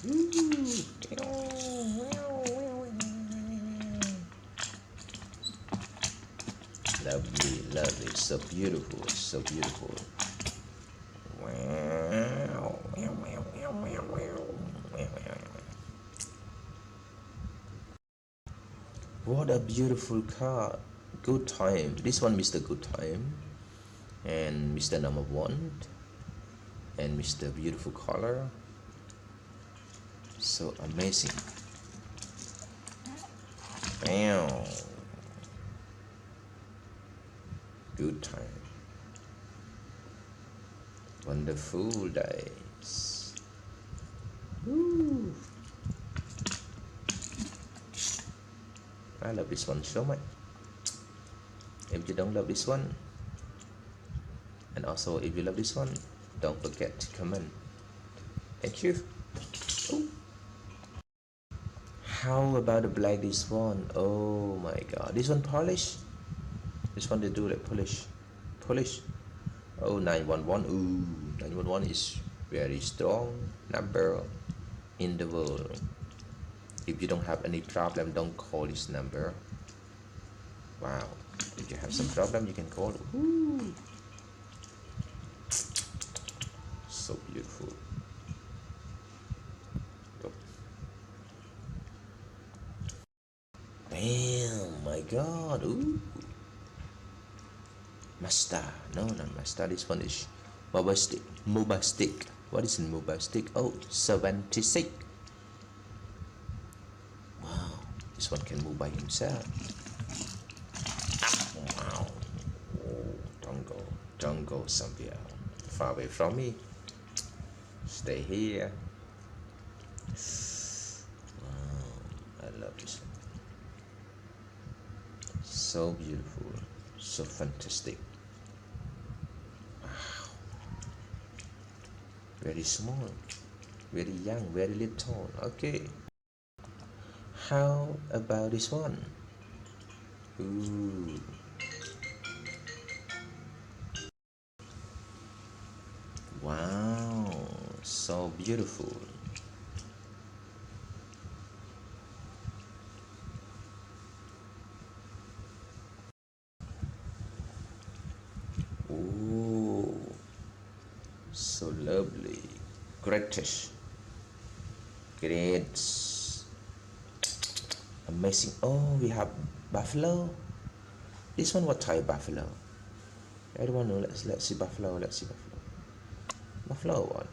Lovely, lovely, so beautiful, so beautiful. Wow. What a beautiful car. Good time. This one, Mr. Good Time, and Mr. Number One, and Mr. Beautiful Color. So amazing. Wow. Good time. Wonderful days. Woo. I love this one so much. If you don't love this one, and also if you love this one, don't forget to comment. Thank you. Ooh. How about the black this one? Oh my god. This one polish? This one they do like polish. Polish. Oh, 911. Ooh, 911 is very strong number in the world. If you don't have any problem, don't call this number. Wow. If you have some problem, you can call. Ooh. So beautiful. Damn, my god. Ooh. Mazda. No, not Mazda. This one is mobile stick. Mobile stick. What is a mobile stick? Oh, 76. Wow. This one can move by himself. Wow. Oh, don't go somewhere far away from me. Stay here. Wow, I love this one. So beautiful, so fantastic. Wow. Very small, very young, very little. Okay. How about this one? Ooh. Wow, so beautiful. Ooh, so lovely. Greatest. Great. Amazing. Oh, we have buffalo. This one, what type buffalo? I don't know. Let's see buffalo. Let's see buffalo. Buffalo one.